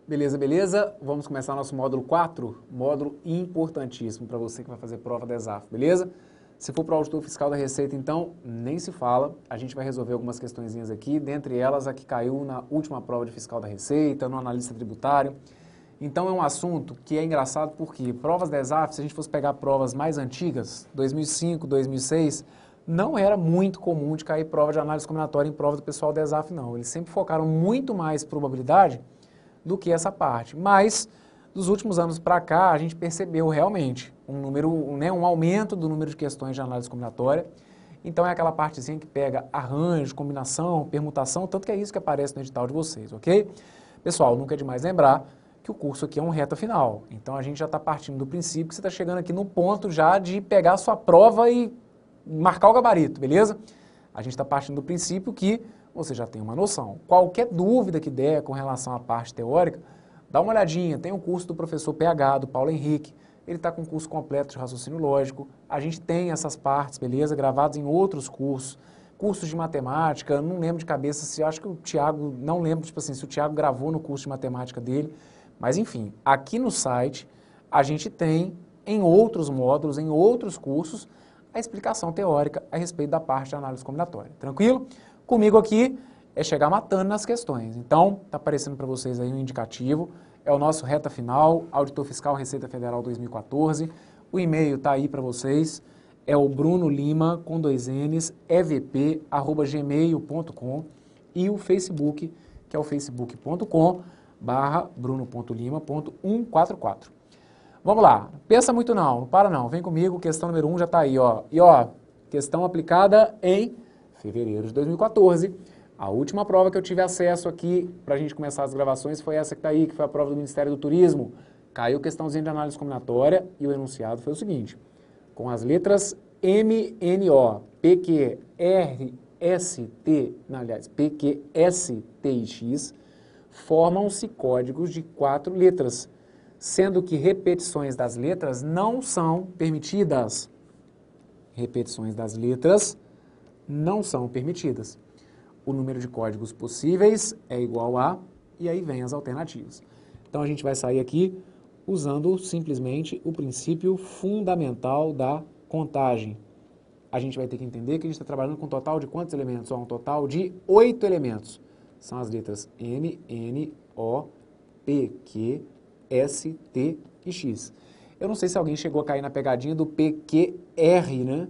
Beleza, beleza? Vamos começar nosso módulo 4, módulo importantíssimo para você que vai fazer prova da ESAF, beleza? Se for para o auditor fiscal da Receita, então, nem se fala. A gente vai resolver algumas questõezinhas aqui, dentre elas a que caiu na última prova de fiscal da Receita, no analista tributário. Então é um assunto que é engraçado porque provas da ESAF, se a gente fosse pegar provas mais antigas, 2005, 2006, não era muito comum de cair prova de análise combinatória em prova do pessoal da ESAF, não. Eles sempre focaram muito mais probabilidade do que essa parte. Mas, dos últimos anos para cá, a gente percebeu realmente um aumento do número de questões de análise combinatória. Então, é aquela partezinha que pega arranjo, combinação, permutação, tanto que é isso que aparece no edital de vocês, ok? Pessoal, nunca é demais lembrar que o curso aqui é um reta final. Então, a gente já está partindo do princípio que você está chegando aqui no ponto já de pegar a sua prova e marcar o gabarito, beleza? A gente está partindo do princípio que você já tem uma noção. Qualquer dúvida que der com relação à parte teórica, dá uma olhadinha, tem um curso do professor PH, do Paulo Henrique, ele está com um curso completo de raciocínio lógico, a gente tem essas partes, beleza, gravadas em outros cursos, cursos de matemática, não lembro de cabeça se, acho que o Thiago, não lembro, tipo assim, se o Thiago gravou no curso de matemática dele, mas enfim, aqui no site a gente tem em outros módulos, em outros cursos, a explicação teórica a respeito da parte de análise combinatória, tranquilo? Comigo aqui é chegar matando nas questões. Então, está aparecendo para vocês aí um indicativo. É o nosso reta final, Auditor Fiscal Receita Federal 2014. O e-mail está aí para vocês. É o Bruno Lima, com 2 N's, evp@gmail.com. E o Facebook, que é o facebook.com/bruno.lima.144. Vamos lá. Pensa muito não para não. Vem comigo, questão número 1 já está aí, ó. E ó, questão aplicada em fevereiro de 2014. A última prova que eu tive acesso aqui para a gente começar as gravações foi essa que está aí, que foi a prova do Ministério do Turismo. Caiu questãozinha de análise combinatória e o enunciado foi o seguinte: com as letras MNO, PQST e X, formam-se códigos de 4 letras, sendo que repetições das letras não são permitidas. Repetições das letras não são permitidas. O número de códigos possíveis é igual a, e aí vem as alternativas. Então a gente vai sair aqui usando simplesmente o princípio fundamental da contagem. A gente vai ter que entender que a gente está trabalhando com um total de quantos elementos? Um total de 8 elementos. São as letras M, N, O, P, Q, S, T e X. Eu não sei se alguém chegou a cair na pegadinha do PQR, né?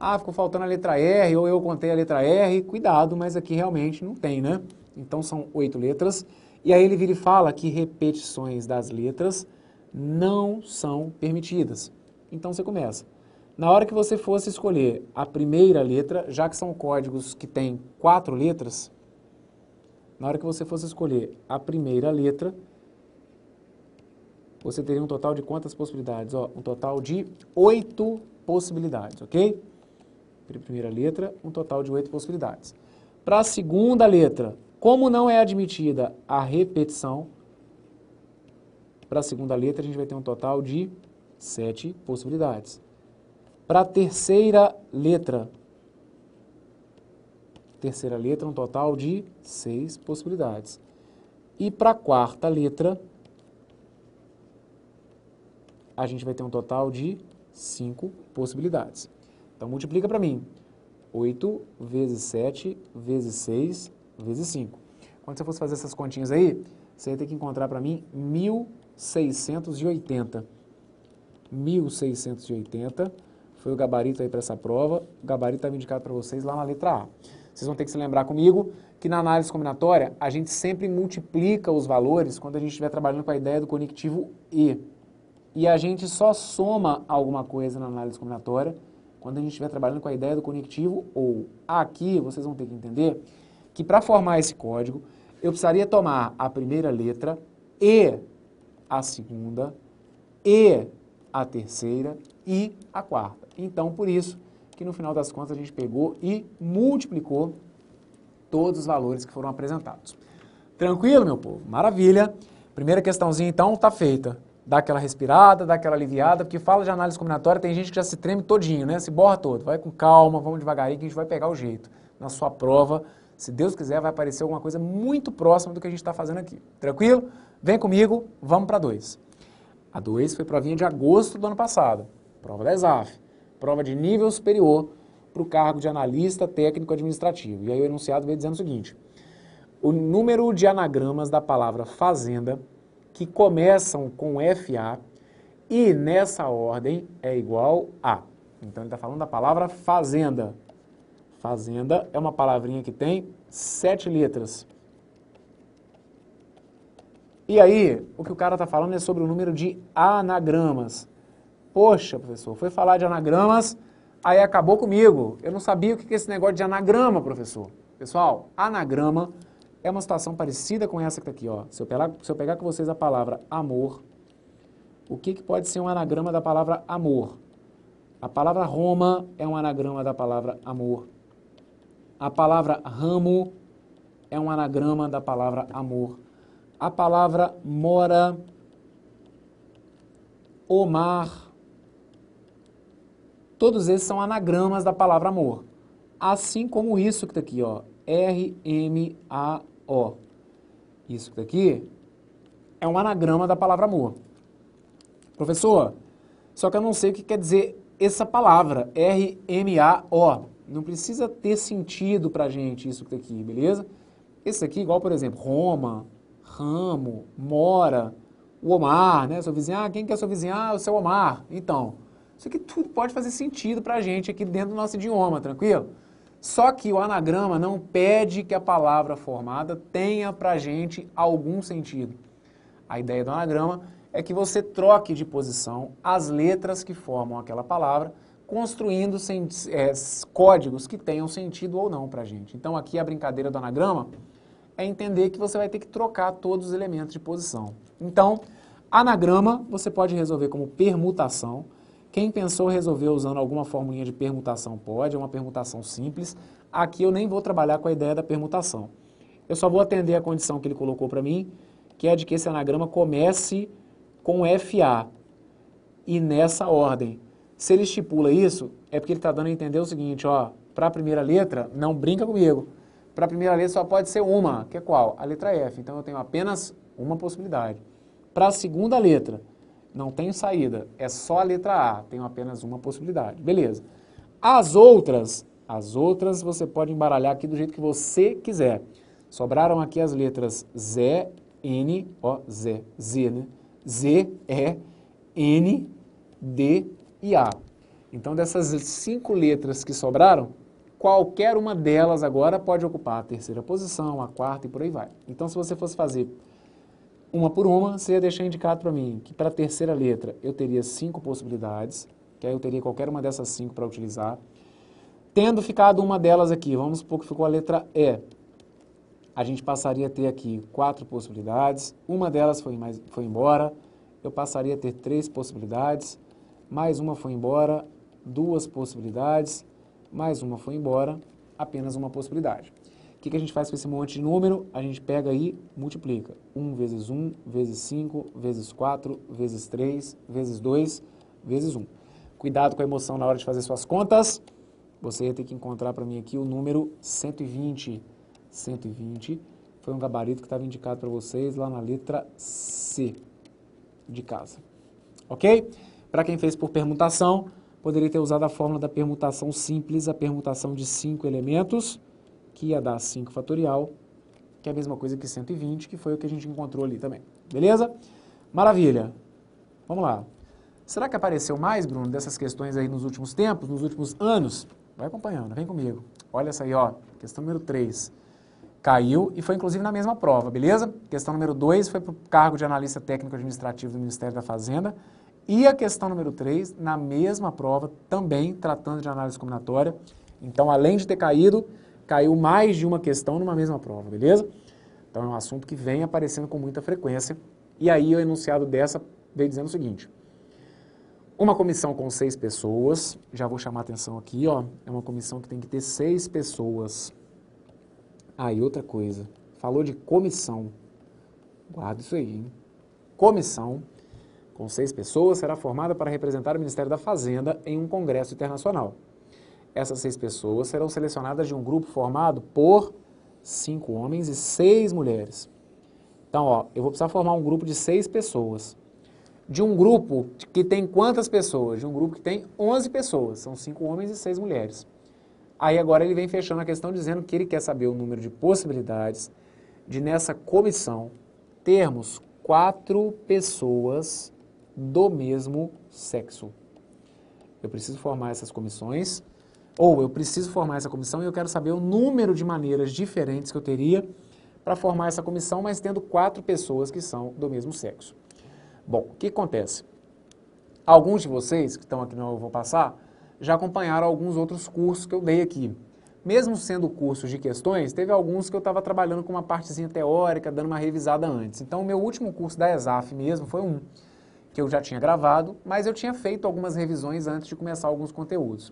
Ah, ficou faltando a letra R, ou eu contei a letra R, cuidado, mas aqui realmente não tem, né? Então são 8 letras, e aí ele vira e fala que repetições das letras não são permitidas. Então você começa. Na hora que você fosse escolher a primeira letra, já que são códigos que têm 4 letras, na hora que você fosse escolher a primeira letra, você teria um total de quantas possibilidades? Ó, um total de 8 possibilidades, ok? Primeira letra, um total de 8 possibilidades. Para a segunda letra, como não é admitida a repetição, para a segunda letra a gente vai ter um total de 7 possibilidades. Para a terceira letra, um total de 6 possibilidades. E para a quarta letra, a gente vai ter um total de 5 possibilidades. Então, multiplica para mim. 8 vezes 7 vezes 6 vezes 5. Quando você fosse fazer essas continhas aí, você ia ter que encontrar para mim 1.680. 1.680 foi o gabarito aí para essa prova. O gabarito estava indicado para vocês lá na letra A. Vocês vão ter que se lembrar comigo que na análise combinatória, a gente sempre multiplica os valores quando a gente estiver trabalhando com a ideia do conectivo E. E a gente só soma alguma coisa na análise combinatória quando a gente estiver trabalhando com a ideia do conectivo OU. Aqui, vocês vão ter que entender que para formar esse código, eu precisaria tomar a primeira letra e a segunda, e a terceira e a quarta. Então, por isso que no final das contas a gente pegou e multiplicou todos os valores que foram apresentados. Tranquilo, meu povo? Maravilha! Primeira questãozinha, então, está feita. Dá aquela respirada, dá aquela aliviada, porque fala de análise combinatória, tem gente que já se treme todinho, né? Se borra todo. Vai com calma, vamos devagarinho que a gente vai pegar o jeito. Na sua prova, se Deus quiser, vai aparecer alguma coisa muito próxima do que a gente está fazendo aqui. Tranquilo? Vem comigo, vamos para 2. A 2 foi provinha de agosto do ano passado, prova da ESAF, prova de nível superior para o cargo de analista técnico administrativo. E aí o enunciado veio dizendo o seguinte: o número de anagramas da palavra fazenda que começam com FA e nessa ordem é igual a. Então ele está falando da palavra fazenda. Fazenda é uma palavrinha que tem 7 letras. E aí, o que o cara está falando é sobre o número de anagramas. Poxa, professor, foi falar de anagramas, aí acabou comigo. Eu não sabia o que é esse negócio de anagrama, professor. Pessoal, anagrama é uma situação parecida com essa que está aqui, ó. Se eu pegar com vocês a palavra amor, o que pode ser um anagrama da palavra amor? A palavra Roma é um anagrama da palavra amor. A palavra ramo é um anagrama da palavra amor. A palavra mora, Omar, todos esses são anagramas da palavra amor. Assim como isso que está aqui, ó, R-M-A-O. Isso que está aqui é um anagrama da palavra amor. Professor, só que eu não sei o que quer dizer essa palavra, R-M-A-O. Não precisa ter sentido pra gente isso que está aqui, beleza? Esse aqui, igual, por exemplo, Roma, ramo, mora, o Omar, né? Seu vizinho, quem que é seu vizinho? O seu Omar. Então, isso aqui tudo pode fazer sentido pra gente aqui dentro do nosso idioma, tranquilo? Só que o anagrama não pede que a palavra formada tenha pra gente algum sentido. A ideia do anagrama é que você troque de posição as letras que formam aquela palavra, construindo códigos que tenham sentido ou não pra gente. Então aqui a brincadeira do anagrama é entender que você vai ter que trocar todos os elementos de posição. Então, anagrama você pode resolver como permutação. Quem pensou resolver usando alguma formulinha de permutação pode, é uma permutação simples. Aqui eu nem vou trabalhar com a ideia da permutação. Eu só vou atender a condição que ele colocou para mim, que é de que esse anagrama comece com FA e nessa ordem. Se ele estipula isso, é porque ele está dando a entender o seguinte, ó, para a primeira letra, não brinca comigo. Para a primeira letra só pode ser uma, que é qual? A letra F. Então eu tenho apenas uma possibilidade. Para a segunda letra, não tenho saída, é só a letra A, tenho apenas uma possibilidade. Beleza. As outras você pode embaralhar aqui do jeito que você quiser. Sobraram aqui as letras Z, N, ó, Z, né? Z, E, N, D e A. Então, dessas 5 letras que sobraram, qualquer uma delas agora pode ocupar a terceira posição, a quarta e por aí vai. Então, se você fosse fazer uma por uma, você ia deixar indicado para mim que para a terceira letra eu teria 5 possibilidades, que aí eu teria qualquer uma dessas 5 para utilizar. Tendo ficado uma delas aqui, vamos supor que ficou a letra E, a gente passaria a ter aqui 4 possibilidades, uma delas foi embora, eu passaria a ter 3 possibilidades, mais uma foi embora, 2 possibilidades, mais uma foi embora, apenas uma possibilidade. O que a gente faz com esse monte de número? A gente pega aí, multiplica. 1 vezes 1, vezes 5, vezes 4, vezes 3, vezes 2, vezes 1. Cuidado com a emoção na hora de fazer suas contas. Você ia ter que encontrar para mim aqui o número 120. 120 foi um gabarito que estava indicado para vocês lá na letra C de casa. Ok? Para quem fez por permutação, poderia ter usado a fórmula da permutação simples, a permutação de 5 elementos, que ia dar 5 fatorial, que é a mesma coisa que 120, que foi o que a gente encontrou ali também. Beleza? Maravilha. Vamos lá. Será que apareceu mais, Bruno, dessas questões aí nos últimos tempos, nos últimos anos? Vai acompanhando, vem comigo. Olha essa aí, ó. Questão número 3. Caiu e foi inclusive na mesma prova, beleza? Questão número 2 foi para o cargo de analista técnico administrativo do Ministério da Fazenda. E a questão número 3, na mesma prova, também tratando de análise combinatória. Então, além de ter caído, caiu mais de uma questão numa mesma prova, beleza? Então, é um assunto que vem aparecendo com muita frequência. E aí, o enunciado dessa veio dizendo o seguinte: uma comissão com 6 pessoas, já vou chamar a atenção aqui, ó, é uma comissão que tem que ter 6 pessoas. Ah, e outra coisa, falou de comissão, guarda isso aí, hein? Comissão com 6 pessoas será formada para representar o Ministério da Fazenda em um congresso internacional. Essas 6 pessoas serão selecionadas de um grupo formado por 5 homens e 6 mulheres. Então, ó, eu vou precisar formar um grupo de 6 pessoas. De um grupo que tem quantas pessoas? De um grupo que tem 11 pessoas. São 5 homens e 6 mulheres. Aí agora ele vem fechando a questão dizendo que ele quer saber o número de possibilidades de nessa comissão termos 4 pessoas do mesmo sexo. Eu preciso formar essas comissões, ou eu preciso formar essa comissão e eu quero saber o número de maneiras diferentes que eu teria para formar essa comissão, mas tendo 4 pessoas que são do mesmo sexo. Bom, o que acontece? Alguns de vocês que estão aqui no Eu Vou Passar já acompanharam alguns outros cursos que eu dei aqui. Mesmo sendo cursos de questões, teve alguns que eu estava trabalhando com uma partezinha teórica, dando uma revisada antes. Então, o meu último curso da ESAF mesmo foi um que eu já tinha gravado, mas eu tinha feito algumas revisões antes de começar alguns conteúdos.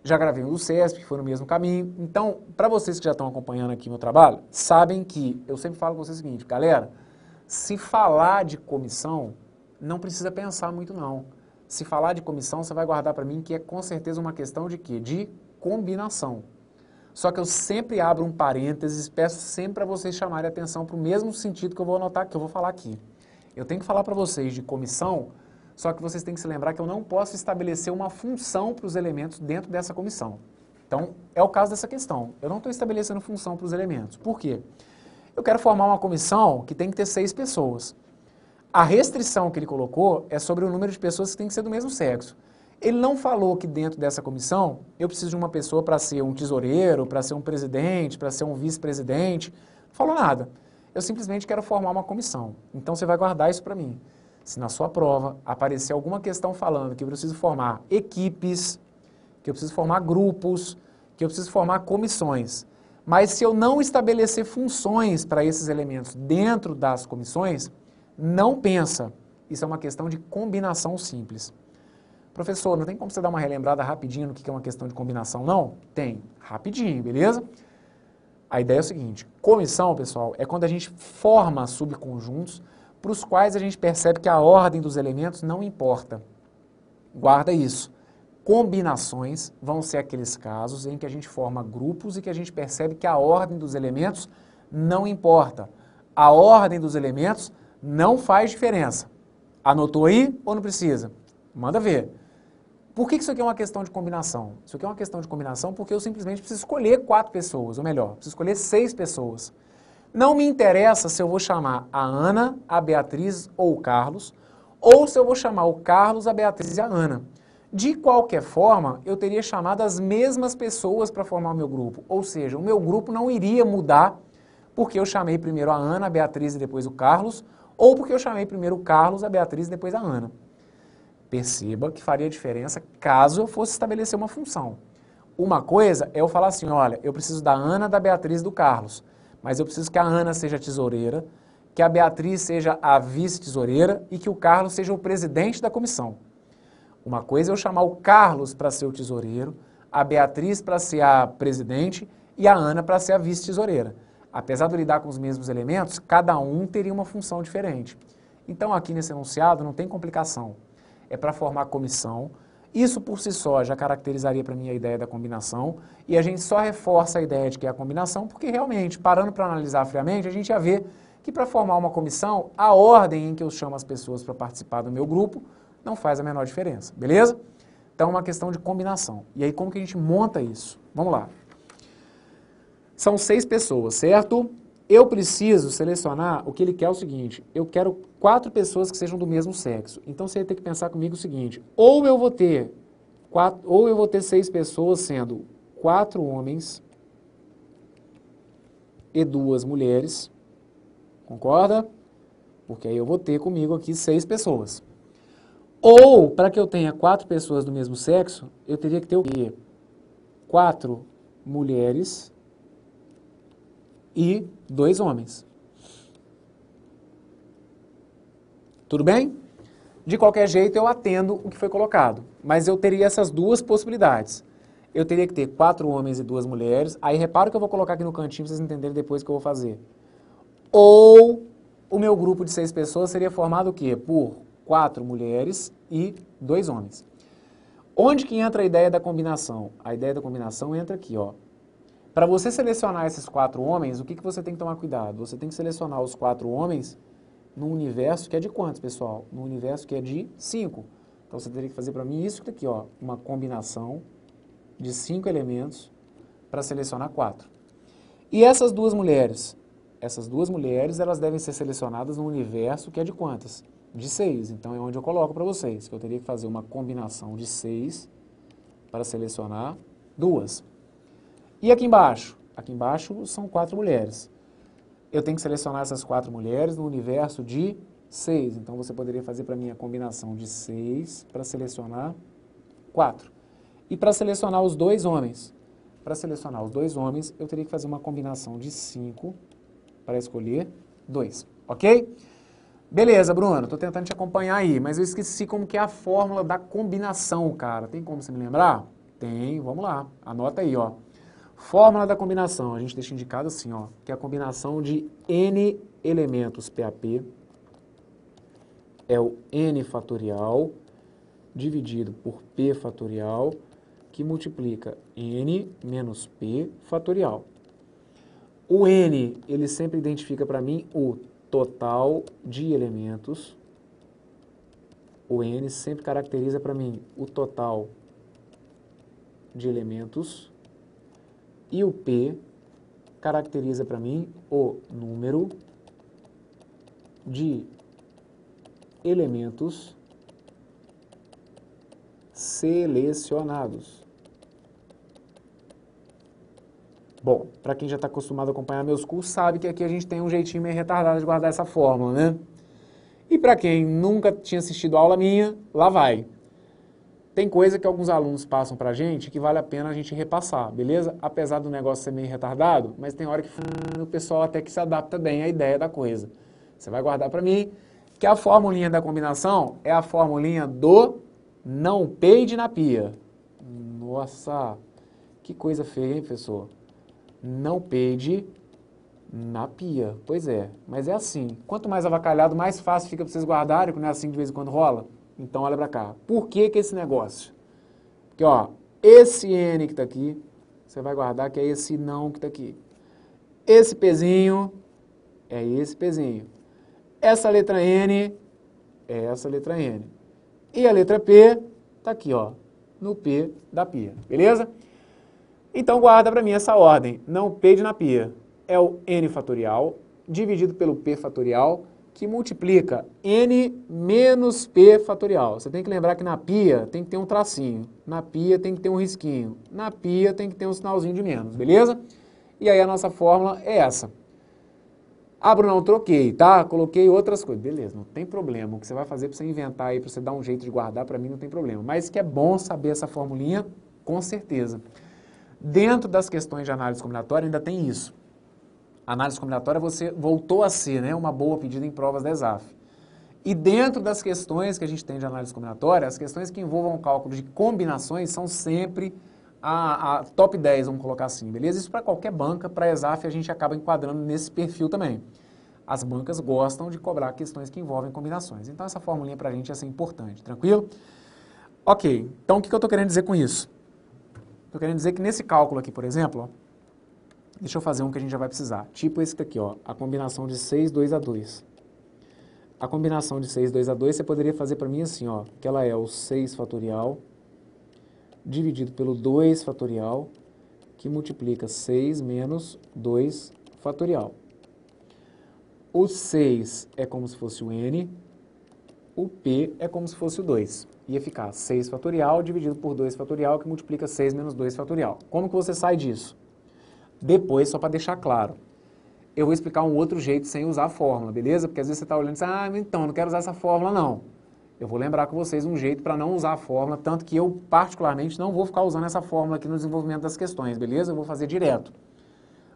Já gravei um do CESP, que foi no mesmo caminho. Então, para vocês que já estão acompanhando aqui meu trabalho, sabem que eu sempre falo com vocês o seguinte, galera, se falar de comissão, não precisa pensar muito não. Se falar de comissão, você vai guardar para mim que é com certeza uma questão de quê? De combinação. Só que eu sempre abro um parênteses, peço sempre para vocês chamarem atenção para o mesmo sentido que eu vou anotar, que eu vou falar aqui. Eu tenho que falar para vocês de comissão, só que vocês têm que se lembrar que eu não posso estabelecer uma função para os elementos dentro dessa comissão. Então, é o caso dessa questão. Eu não estou estabelecendo função para os elementos. Por quê? Eu quero formar uma comissão que tem que ter 6 pessoas. A restrição que ele colocou é sobre o número de pessoas que tem que ser do mesmo sexo. Ele não falou que dentro dessa comissão eu preciso de uma pessoa para ser um tesoureiro, para ser um presidente, para ser um vice-presidente. Não falou nada. Eu simplesmente quero formar uma comissão. Então você vai guardar isso para mim. Se na sua prova aparecer alguma questão falando que eu preciso formar equipes, que eu preciso formar grupos, que eu preciso formar comissões, mas se eu não estabelecer funções para esses elementos dentro das comissões, não pensa. Isso é uma questão de combinação simples. Professor, não tem como você dar uma relembrada rapidinho no que é uma questão de combinação, não? Tem. Rapidinho, beleza? A ideia é o seguinte, comissão, pessoal, é quando a gente forma subconjuntos para os quais a gente percebe que a ordem dos elementos não importa. Guarda isso. Combinações vão ser aqueles casos em que a gente forma grupos e que a gente percebe que a ordem dos elementos não importa. A ordem dos elementos não faz diferença. Anotou aí ou não precisa? Manda ver. Por que isso aqui é uma questão de combinação? Isso aqui é uma questão de combinação porque eu simplesmente preciso escolher 4 pessoas, ou melhor, preciso escolher 6 pessoas. Não me interessa se eu vou chamar a Ana, a Beatriz ou o Carlos, ou se eu vou chamar o Carlos, a Beatriz e a Ana. De qualquer forma, eu teria chamado as mesmas pessoas para formar o meu grupo, ou seja, o meu grupo não iria mudar porque eu chamei primeiro a Ana, a Beatriz e depois o Carlos, ou porque eu chamei primeiro o Carlos, a Beatriz e depois a Ana. Perceba que faria diferença caso eu fosse estabelecer uma função. Uma coisa é eu falar assim, olha, eu preciso da Ana, da Beatriz e do Carlos, mas eu preciso que a Ana seja tesoureira, que a Beatriz seja a vice-tesoureira e que o Carlos seja o presidente da comissão. Uma coisa é eu chamar o Carlos para ser o tesoureiro, a Beatriz para ser a presidente e a Ana para ser a vice-tesoureira. Apesar de eu lidar com os mesmos elementos, cada um teria uma função diferente. Então aqui nesse enunciado não tem complicação. É para formar comissão. Isso por si só já caracterizaria para mim a ideia da combinação e a gente só reforça a ideia de que é a combinação porque realmente, parando para analisar friamente, a gente ia ver que para formar uma comissão, a ordem em que eu chamo as pessoas para participar do meu grupo não faz a menor diferença, beleza? Então é uma questão de combinação. E aí como que a gente monta isso? Vamos lá. São 6 pessoas, certo? Eu preciso selecionar, o que ele quer é o seguinte, eu quero 4 pessoas que sejam do mesmo sexo. Então você tem que pensar comigo o seguinte, ou eu vou ter 6 pessoas sendo 4 homens e 2 mulheres, concorda? Porque aí eu vou ter comigo aqui 6 pessoas. Ou, para que eu tenha 4 pessoas do mesmo sexo, eu teria que ter o quê? 4 mulheres e 2 homens. Tudo bem? De qualquer jeito, eu atendo o que foi colocado. Mas eu teria essas 2 possibilidades. Eu teria que ter 4 homens e 2 mulheres. Aí, repara que eu vou colocar aqui no cantinho para vocês entenderem depois o que eu vou fazer. Ou o meu grupo de 6 pessoas seria formado o quê? Por 4 mulheres e 2 homens. Onde que entra a ideia da combinação? A ideia da combinação entra aqui, ó. Para você selecionar esses 4 homens, o que você tem que tomar cuidado? Você tem que selecionar os 4 homens num universo que é de quantos, pessoal? Num universo que é de 5. Então você teria que fazer para mim isso aqui, ó, uma combinação de 5 elementos para selecionar 4. E essas duas mulheres? Essas duas mulheres, elas devem ser selecionadas num universo que é de quantas? De 6. Então é onde eu coloco para vocês, que eu teria que fazer uma combinação de 6 para selecionar 2. E aqui embaixo? Aqui embaixo são 4 mulheres. Eu tenho que selecionar essas 4 mulheres no universo de 6. Então você poderia fazer para mim a combinação de 6 para selecionar 4. E para selecionar os 2 homens? Para selecionar os 2 homens, eu teria que fazer uma combinação de 5 para escolher 2, ok? Beleza, Bruno, estou tentando te acompanhar aí, mas eu esqueci como que é a fórmula da combinação, cara. Tem como você me lembrar? Tem, vamos lá, anota aí, ó. Fórmula da combinação, a gente deixa indicado assim, ó, que é a combinação de n elementos PAP é o n fatorial dividido por p fatorial, que multiplica n menos p fatorial. O n, ele sempre identifica para mim o total de elementos. O n sempre caracteriza para mim o total de elementos. E o p caracteriza para mim o número de elementos selecionados. Bom, para quem já está acostumado a acompanhar meus cursos, sabe que aqui a gente tem um jeitinho meio retardado de guardar essa fórmula, né? E para quem nunca tinha assistido a aula minha, lá vai. Tem coisa que alguns alunos passam para a gente que vale a pena a gente repassar, beleza? Apesar do negócio ser meio retardado, mas tem hora que o pessoal até que se adapta bem à ideia da coisa. Você vai guardar para mim que a formulinha da combinação é a formulinha do não peide na pia. Nossa, que coisa feia, hein, professor? Não peide na pia. Pois é, mas é assim. Quanto mais avacalhado, mais fácil fica para vocês guardarem, que não é assim de vez em quando rola. Então, olha para cá. Por que esse negócio? Porque, ó, esse N que está aqui, você vai guardar que é esse não que está aqui. Esse Pzinho é esse Pzinho. Essa letra N é essa letra N. E a letra P está aqui, ó, no P da pia. Beleza? Então, guarda para mim essa ordem. Não peide na pia. É o N fatorial dividido pelo P fatorial, que multiplica n menos p fatorial. Você tem que lembrar que na pia tem que ter um tracinho, na pia tem que ter um risquinho, na pia tem que ter um sinalzinho de menos, beleza? E aí a nossa fórmula é essa. Ah, Bruno, não troquei, tá? Coloquei outras coisas. Beleza, não tem problema. O que você vai fazer para você inventar aí, para você dar um jeito de guardar, para mim não tem problema. Mas que é bom saber essa formulinha, com certeza. Dentro das questões de análise combinatória ainda tem isso. A análise combinatória você voltou a ser, né, uma boa pedida em provas da ESAF. E dentro das questões que a gente tem de análise combinatória, as questões que envolvam o cálculo de combinações são sempre a top 10, vamos colocar assim, beleza? Isso para qualquer banca, para a ESAF a gente acaba enquadrando nesse perfil também. As bancas gostam de cobrar questões que envolvem combinações. Então essa formulinha para a gente é assim, importante, tranquilo? Ok, então o que eu estou querendo dizer com isso? Estou querendo dizer que nesse cálculo aqui, por exemplo, ó, deixa eu fazer um que a gente já vai precisar. Tipo esse aqui, ó, a combinação de 6, 2 a 2. A combinação de 6, 2 a 2, você poderia fazer para mim assim, ó, que ela é o 6 fatorial dividido pelo 2 fatorial, que multiplica 6 menos 2 fatorial. O 6 é como se fosse o n, o p é como se fosse o 2. Ia ficar 6 fatorial dividido por 2 fatorial, que multiplica 6 menos 2 fatorial. Como que você sai disso? Depois, só para deixar claro, eu vou explicar um outro jeito sem usar a fórmula, beleza? Porque às vezes você está olhando e diz, ah, então, não quero usar essa fórmula, não. Eu vou lembrar com vocês um jeito para não usar a fórmula, tanto que eu, particularmente, não vou ficar usando essa fórmula aqui no desenvolvimento das questões, beleza? Eu vou fazer direto.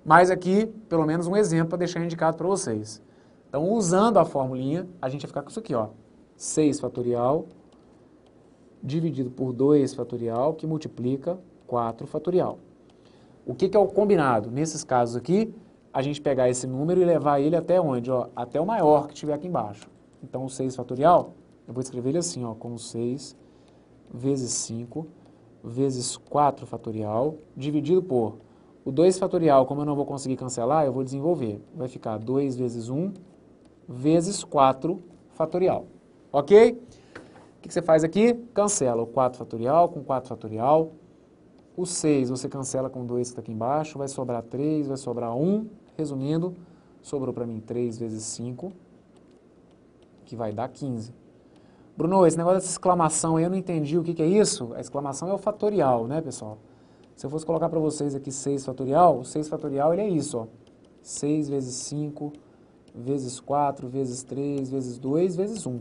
Mas aqui, pelo menos um exemplo para deixar indicado para vocês. Então, usando a formulinha, a gente vai ficar com isso aqui, ó. 6 fatorial dividido por 2 fatorial, que multiplica 4 fatorial. O que é o combinado? Nesses casos aqui, a gente pegar esse número e levar ele até onde? Ó, até o maior que tiver aqui embaixo. Então, o 6 fatorial, eu vou escrever ele assim, ó, como 6 vezes 5 vezes 4 fatorial, dividido por O 2 fatorial, como eu não vou conseguir cancelar, eu vou desenvolver. Vai ficar 2 vezes 1 vezes 4 fatorial. Ok? O que você faz aqui? Cancela o 4 fatorial com 4 fatorial. O 6 você cancela com 2 que está aqui embaixo. Vai sobrar 3, vai sobrar 1. Resumindo, sobrou para mim 3 vezes 5, que vai dar 15. Bruno, esse negócio dessa exclamação aí, eu não entendi o que é isso. A exclamação é o fatorial, né, pessoal? Se eu fosse colocar para vocês aqui 6 fatorial, o 6 fatorial ele é isso, ó. 6 vezes 5, vezes 4, vezes 3, vezes 2, vezes 1.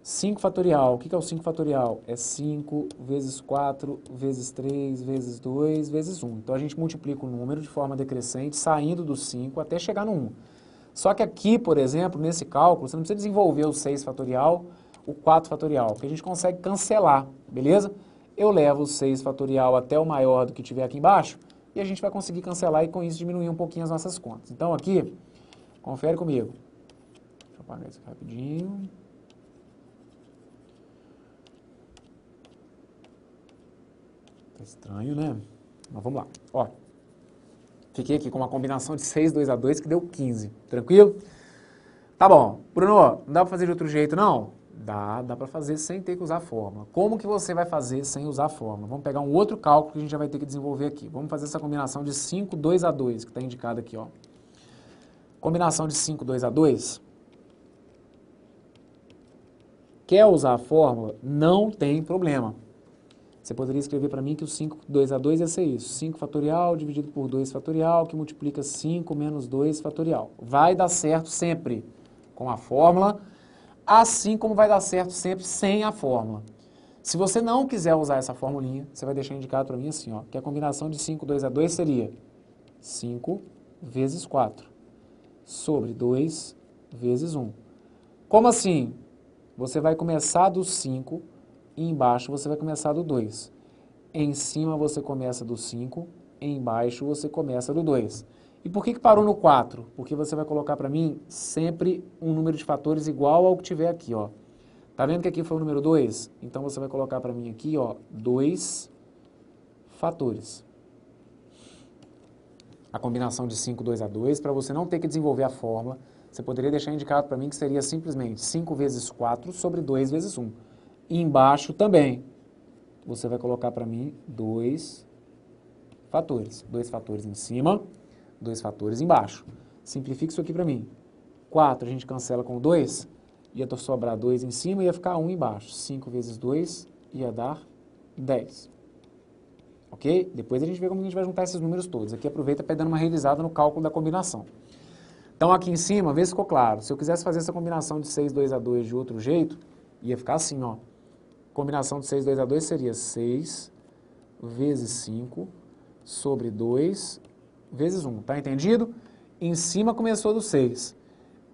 5 fatorial, o que é o 5 fatorial? É 5 vezes 4, vezes 3, vezes 2, vezes 1. Então a gente multiplica o número de forma decrescente, saindo do 5 até chegar no 1. Só que aqui, por exemplo, nesse cálculo, você não precisa desenvolver o 6 fatorial, o 4 fatorial, porque a gente consegue cancelar, beleza? Eu levo o 6 fatorial até o maior do que tiver aqui embaixo e a gente vai conseguir cancelar e com isso diminuir um pouquinho as nossas contas. Então aqui, confere comigo. Deixa eu apagar isso aqui rapidinho. Tá estranho, né? Mas vamos lá. Ó, fiquei aqui com uma combinação de 6, 2 a 2 que deu 15. Tranquilo? Tá bom. Bruno, não dá pra fazer de outro jeito, não? Dá para fazer sem ter que usar a fórmula. Como que você vai fazer sem usar a fórmula? Vamos pegar um outro cálculo que a gente já vai ter que desenvolver aqui. Vamos fazer essa combinação de 5, 2 a 2, que está indicado aqui, ó. Combinação de 5, 2 a 2. Quer usar a fórmula? Não tem problema. Você poderia escrever para mim que o 5, 2 a 2 ia ser isso. 5 fatorial dividido por 2 fatorial, que multiplica 5 menos 2 fatorial. Vai dar certo sempre com a fórmula, assim como vai dar certo sempre sem a fórmula. Se você não quiser usar essa formulinha, você vai deixar indicado para mim assim, ó, que a combinação de 5, 2 a 2 seria 5 vezes 4 sobre 2 vezes 1. Como assim? Você vai começar do 5 e embaixo você vai começar do 2. Em cima você começa do 5, embaixo você começa do 2. E por que parou no 4? Porque você vai colocar para mim sempre um número de fatores igual ao que tiver aqui, ó. Tá vendo que aqui foi o número 2? Então você vai colocar para mim aqui, ó, 2 fatores. A combinação de 5, 2 a 2, para você não ter que desenvolver a fórmula, você poderia deixar indicado para mim que seria simplesmente 5 vezes 4 sobre 2 vezes 1. E embaixo também, você vai colocar para mim 2 fatores. 2 fatores em cima, 2 fatores embaixo. Simplifica isso aqui para mim. 4 a gente cancela com 2, ia sobrar 2 em cima e ia ficar 1 embaixo. 5 vezes 2 ia dar 10. Ok? Depois a gente vê como a gente vai juntar esses números todos. Aqui aproveita para dar uma revisada no cálculo da combinação. Então aqui em cima, vê se ficou claro. Se eu quisesse fazer essa combinação de 6, 2 a 2 de outro jeito, ia ficar assim, ó. Combinação de 6, 2 a 2 seria 6 vezes 5 sobre 2 vezes 1. Tá entendido? Em cima começou do 6,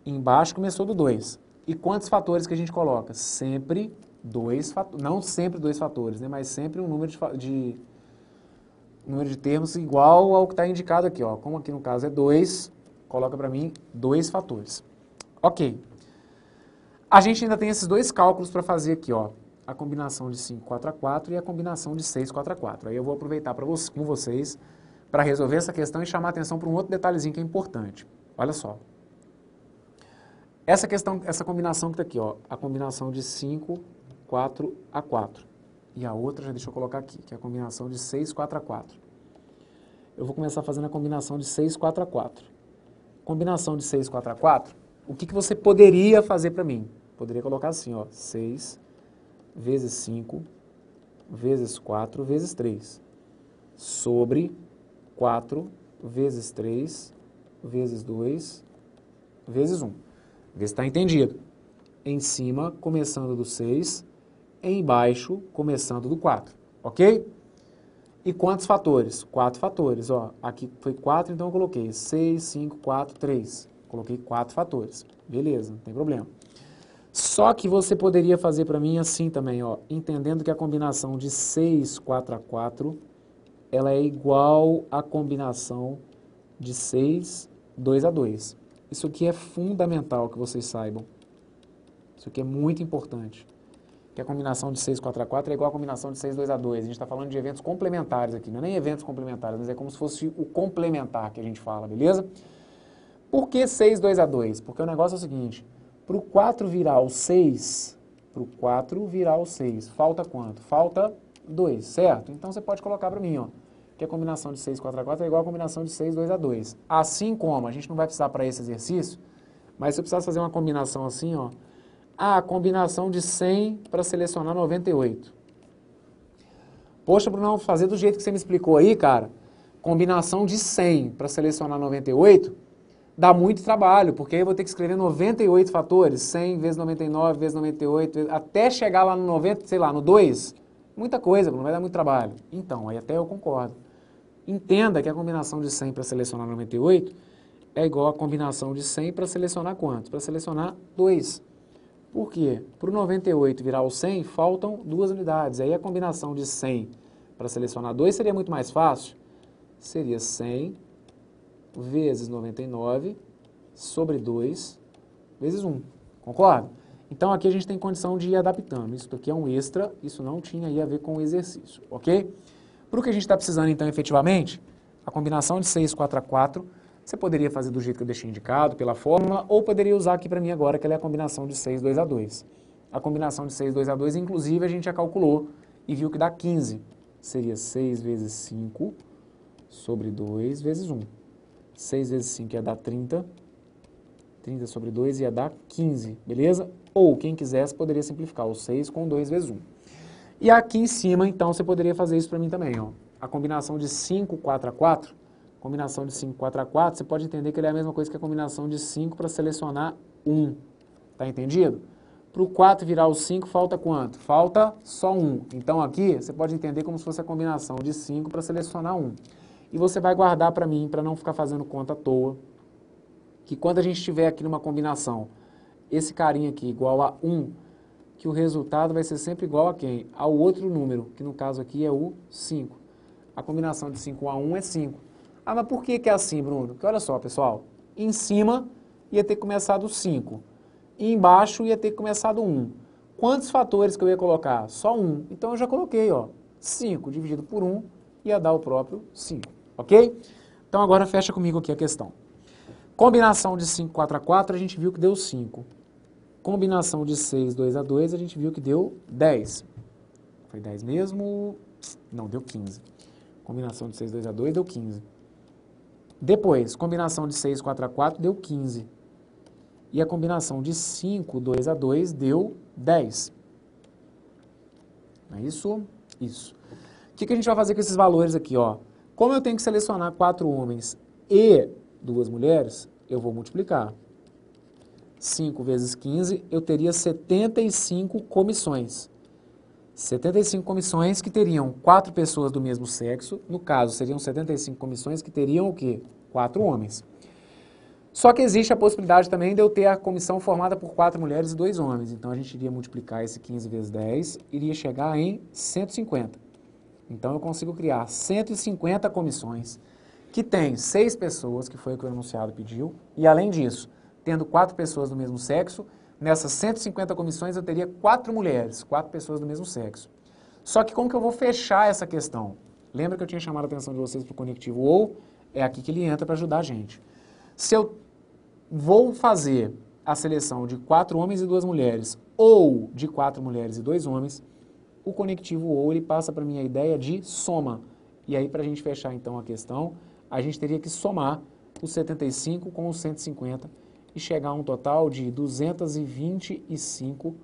embaixo começou do 2. E quantos fatores que a gente coloca? Sempre 2 fatores, não sempre 2 fatores, né? Mas sempre um número de termos igual ao que está indicado aqui, ó. Como aqui no caso é 2, coloca para mim 2 fatores. Ok. A gente ainda tem esses dois cálculos para fazer aqui, ó. A combinação de 5, 4 a 4 e a combinação de 6, 4 a 4. Aí eu vou aproveitar com vocês para resolver essa questão e chamar a atenção para um outro detalhezinho que é importante. Olha só. Essa combinação que está aqui, ó, a combinação de 5, 4 a 4. E a outra, já deixa eu colocar aqui, que é a combinação de 6, 4 a 4. Eu vou começar fazendo a combinação de 6, 4 a 4. Combinação de 6, 4 a 4, o que você poderia fazer para mim? Poderia colocar assim, ó, 6 vezes 5 vezes 4 vezes 3 sobre 4 vezes 3 vezes 2 vezes 1. Vê se está entendido. Em cima, começando do 6, embaixo, começando do 4. Ok? E quantos fatores? 4 fatores. Ó, aqui foi 4, então eu coloquei 6, 5, 4, 3. Coloquei 4 fatores. Beleza, não tem problema. Só que você poderia fazer para mim assim também, ó, entendendo que a combinação de 6, 4 a 4, ela é igual à combinação de 6, 2 a 2. Isso aqui é fundamental que vocês saibam. Isso aqui é muito importante. que a combinação de 6, 4 a 4 é igual a combinação de 6, 2 a 2. A gente está falando de eventos complementares aqui, não é nem eventos complementares, mas é como se fosse o complementar que a gente fala, beleza? Por que 6, 2 a 2? Porque o negócio é o seguinte, para o 4 virar o 6, falta quanto? Falta 2, certo? Então você pode colocar para mim, ó, que a combinação de 6, 4 a 4 é igual a combinação de 6, 2 a 2. Assim como, a gente não vai precisar para esse exercício, mas se eu precisasse fazer uma combinação assim, ó, a combinação de 100 para selecionar 98. Poxa, Bruno, fazer do jeito que você me explicou aí, cara, combinação de 100 para selecionar 98, dá muito trabalho, porque aí eu vou ter que escrever 98 fatores, 100 vezes 99 vezes 98, até chegar lá no 90, sei lá, no 2, muita coisa, Bruno, vai dar muito trabalho. Então, aí até eu concordo. Entenda que a combinação de 100 para selecionar 98 é igual a combinação de 100 para selecionar quantos? Para selecionar 2. Por quê? Para o 98 virar o 100, faltam 2 unidades. Aí a combinação de 100 para selecionar 2 seria muito mais fácil. Seria 100 vezes 99 sobre 2 vezes 1. Concorda? Então aqui a gente tem condição de ir adaptando. Isso aqui é um extra, isso não tinha aí a ver com o exercício, ok? Para o que a gente está precisando então efetivamente, a combinação de 6, 4 a 4, você poderia fazer do jeito que eu deixei indicado, pela fórmula, ou poderia usar aqui para mim agora, que ela é a combinação de 6, 2 a 2. A combinação de 6, 2 a 2, inclusive, a gente já calculou e viu que dá 15. Seria 6 vezes 5 sobre 2 vezes 1. 6 vezes 5 ia dar 30. 30 sobre 2 ia dar 15, beleza? Ou, quem quisesse, poderia simplificar o 6 com 2 vezes 1. E aqui em cima, então, você poderia fazer isso para mim também, ó. A combinação de 5, 4 a 4... Combinação de 5, 4 a 4, você pode entender que ele é a mesma coisa que a combinação de 5 para selecionar 1. Tá entendido? Para o 4 virar o 5, falta quanto? Falta só 1. Então aqui, você pode entender como se fosse a combinação de 5 para selecionar 1. E você vai guardar para mim, para não ficar fazendo conta à toa, que quando a gente estiver aqui numa combinação, esse carinha aqui igual a 1, que o resultado vai ser sempre igual a quem? Ao outro número, que no caso aqui é o 5. A combinação de 5 a 1 é 5. Ah, mas por que é assim, Bruno? Porque olha só, pessoal, em cima ia ter começado 5, e embaixo ia ter começado 1. Quantos fatores que eu ia colocar? Só 1. Então eu já coloquei, ó, 5 dividido por 1 ia dar o próprio 5, ok? Então agora fecha comigo aqui a questão. Combinação de 5, 4 a 4, a gente viu que deu 5. Combinação de 6, 2 a 2, a gente viu que deu 10. Foi 10 mesmo? Não, deu 15. Combinação de 6, 2 a 2 deu 15. Depois, combinação de 6, 4 a 4 deu 15. E a combinação de 5, 2 a 2 deu 10. Não é isso? Isso. O que a gente vai fazer com esses valores aqui, ó? Como eu tenho que selecionar 4 homens e 2 mulheres, eu vou multiplicar. 5 vezes 15, eu teria 75 comissões. 75 comissões que teriam 4 pessoas do mesmo sexo, no caso, seriam 75 comissões que teriam o quê? 4 homens. Só que existe a possibilidade também de eu ter a comissão formada por 4 mulheres e 2 homens. Então, a gente iria multiplicar esse 15 vezes 10, iria chegar em 150. Então, eu consigo criar 150 comissões que tem 6 pessoas, que foi o que o enunciado pediu, e além disso, tendo 4 pessoas do mesmo sexo, nessas 150 comissões eu teria 4 mulheres, 4 pessoas do mesmo sexo. Só que como que eu vou fechar essa questão? Lembra que eu tinha chamado a atenção de vocês para o conectivo ou? É aqui que ele entra para ajudar a gente. Se eu vou fazer a seleção de 4 homens e 2 mulheres ou de 4 mulheres e 2 homens, o conectivo ou ele passa para mim a ideia de soma. E aí para a gente fechar então a questão, a gente teria que somar os 75 com os 150 e chegar a um total de 225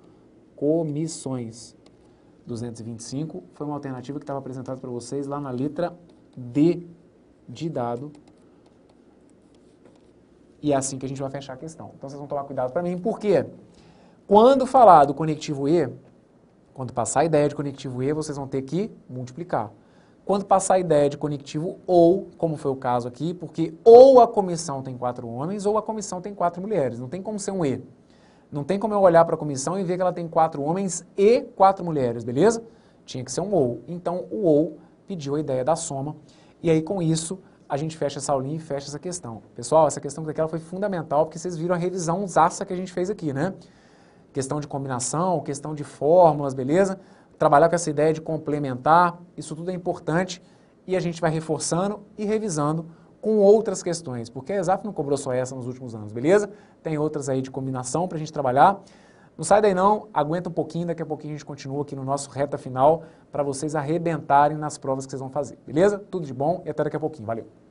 comissões. 225 foi uma alternativa que estava apresentada para vocês lá na letra D de dado. E é assim que a gente vai fechar a questão. Então vocês vão tomar cuidado para mim, por quê? Quando falar do conectivo E, quando passar a ideia de conectivo E, vocês vão ter que multiplicar. Quando passar a ideia de conectivo ou, como foi o caso aqui, porque ou a comissão tem 4 homens ou a comissão tem 4 mulheres. Não tem como ser um E. Não tem como eu olhar para a comissão e ver que ela tem 4 homens e 4 mulheres, beleza? Tinha que ser um ou. Então, o ou pediu a ideia da soma. E aí, com isso, a gente fecha essa aulinha e fecha essa questão. Pessoal, essa questão daquela foi fundamental, porque vocês viram a revisão zaça que a gente fez aqui, né? questão de combinação, questão de fórmulas, beleza? Trabalhar com essa ideia de complementar, isso tudo é importante e a gente vai reforçando e revisando com outras questões, porque a Exaf não cobrou só essa nos últimos anos, beleza? Tem outras aí de combinação para a gente trabalhar. Não sai daí não, aguenta um pouquinho, daqui a pouquinho a gente continua aqui no nosso reta final para vocês arrebentarem nas provas que vocês vão fazer, beleza? Tudo de bom e até daqui a pouquinho, valeu!